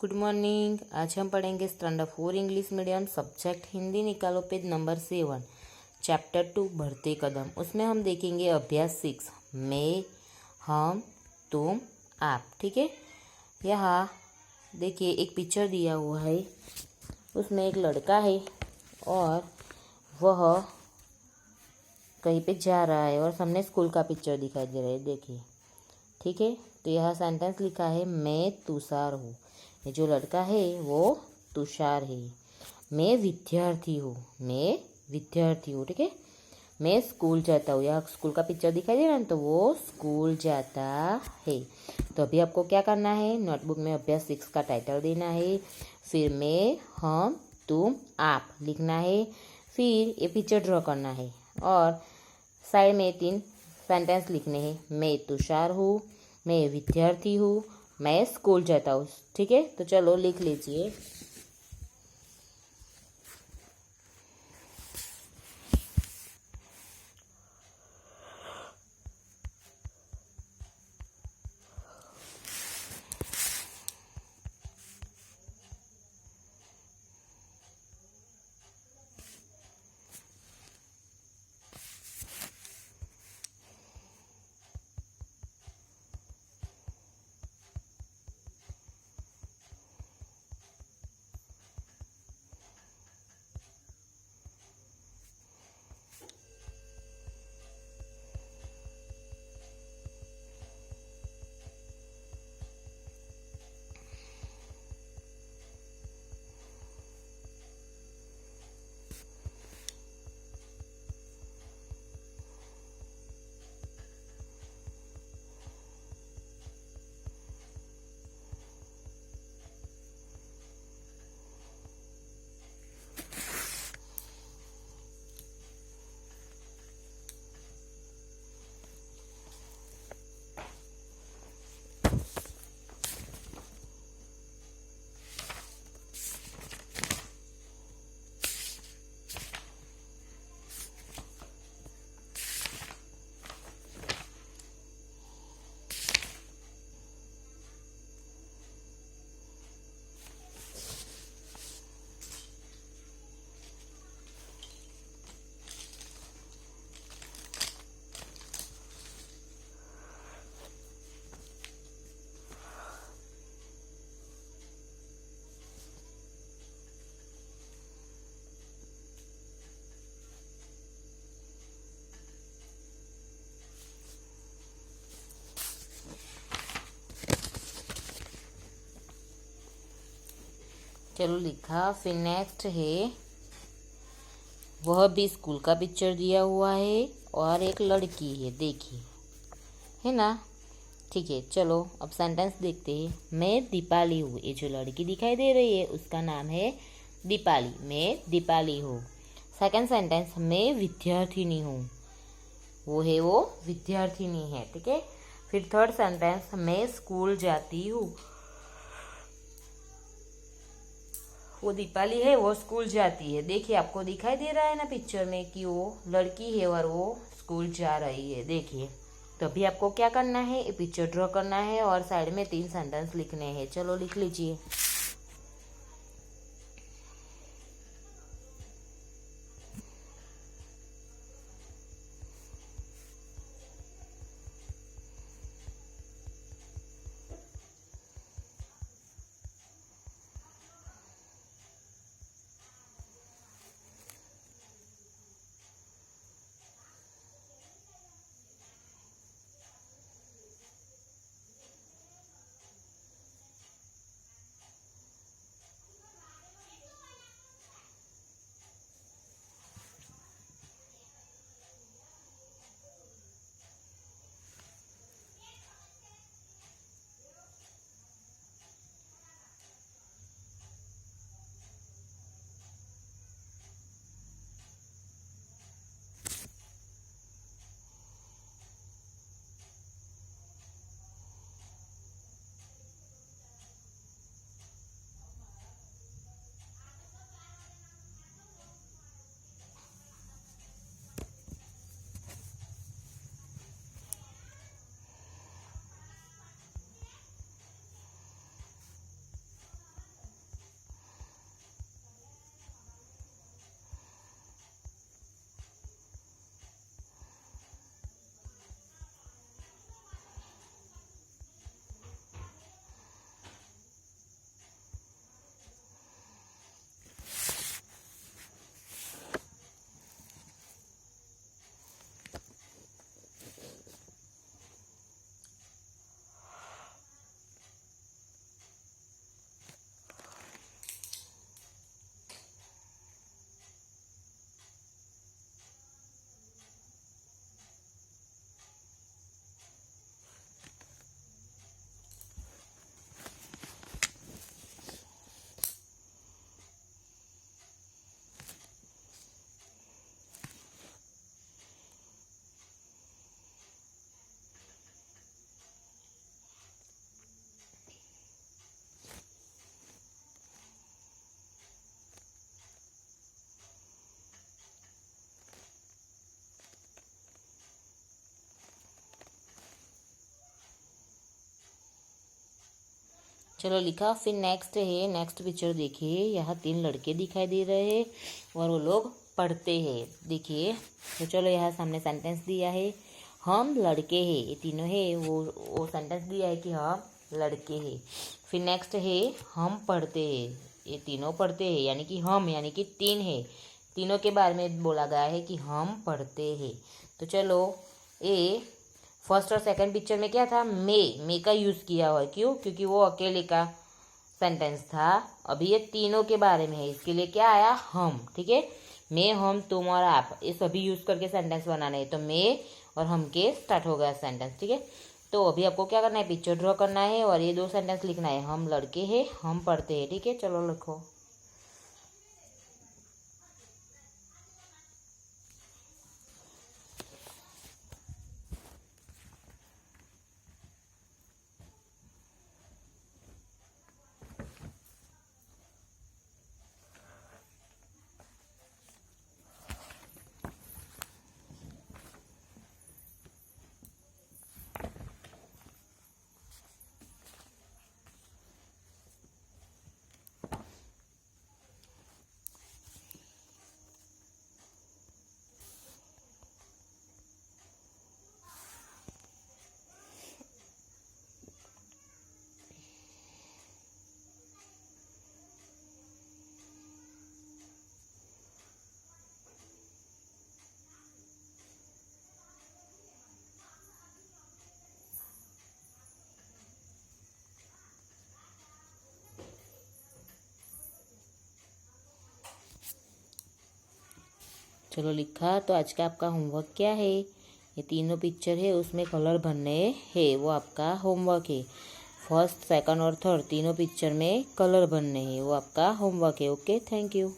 Good morning. आज हम पढ़ेंगे standard 4 English medium subject Hindi. निकालो पेज नंबर 7, चैप्टर 2 बढ़ते कदम। उसमें हम देखेंगे अभ्यास 6 मैं, हम, तुम, आप। ठीक है, यहाँ देखिए एक पिक्चर दिया हुआ है। उसमें एक लड़का है और वह कहीं पे जा रहा है और सामने स्कूल का पिक्चर दिखाई दे रहा है। देखिए, ठीक है। तो यह सेंटेंस लिखा है मैं तुषार हूँ। ये जो लड़का है वो तुषार है। मैं विद्यार्थी हूँ, मैं विद्यार्थी हूँ। ठीक है। मैं स्कूल जाता हूँ। यह स्कूल का पिक्चर दिखाई दे रहा है, तो वो स्कूल जाता है। तो अभी आपको क्या करना है, नोटबुक में अभ्यास 6 का टाइटल देना है, फिर मैं, हम, तुम, आप लिखना है, फिर ये पिक्चर ड्रॉ करना है और साइड में 3 सेंटेंस लिखने हैं। मैं तुषार हूँ, मैं विद्यार्थी हूँ, मैं स्कूल जाता हूँ। ठीक है, तो चलो लिख लीजिए। चलो लिखा। फिर नेक्स्ट है, वह भी स्कूल का पिक्चर दिया हुआ है और एक लड़की है। देखिए, है ना। ठीक है, चलो अब सेंटेंस देखते हैं। मैं दीपाली हूँ। ये जो लड़की दिखाई दे रही है उसका नाम है दीपाली। मैं दीपाली हूँ। सेकंड सेंटेंस, मैं विद्यार्थिनी हूँ। वो विद्यार्थिनी है। ठीक है। फिर थर्ड सेंटेंस, मैं स्कूल जाती हूँ। वो दीपाली है, वो स्कूल जाती है। देखिए, आपको दिखाई दे रहा है ना पिक्चर में कि वो लड़की है और वो स्कूल जा रही है। देखिए, तो अभी आपको क्या करना है, ये पिक्चर ड्रॉ करना है और साइड में 3 सेंटेंस लिखने हैं। चलो लिख लीजिए। चलो लिखा। फिर नेक्स्ट है, नेक्स्ट पिक्चर देखिए, यहाँ 3 लड़के दिखाई दे रहे हैं और वो लोग पढ़ते हैं, देखिए। तो चलो यहाँ सामने सेंटेंस दिया है, हम लड़के हैं, ये तीनों है, वो सेंटेंस दिया है कि हम लड़के हैं। फिर नेक्स्ट है, हम पढ़ते हैं, ये तीनों पढ़ते हैं, यानी कि हम यानी कि 3 है, तीनों के बारे में बोला गया है कि हम पढ़ते हैं। तो चलो ये फर्स्ट और सेकंड पिक्चर में क्या था, मे का यूज़ किया हुआ है, क्यों? क्योंकि वो अकेले का सेंटेंस था। अभी ये तीनों के बारे में है, इसके लिए क्या आया, हम, ठीक है। मैं, हम, तुम और आप, ये सभी यूज़ करके सेंटेंस बनाने हैं। तो मैं और हम के स्टार्ट हो गया सेंटेंस, ठीक है। तो अभी आपको क्या करना है, पिक्चर ड्रॉ करना है और ये 2 सेंटेंस लिखना है, हम लड़के हैं, हम पढ़ते हैं, ठीक है। चलो लिखो। चलो लिखा। तो आज का आपका होमवर्क क्या है, ये तीनों पिक्चर है, उसमें कलर भरने हैं, वो आपका होमवर्क है। फर्स्ट, सेकंड और थर्ड तीनों पिक्चर में कलर भरने हैं, वो आपका होमवर्क है। Okay, thank you.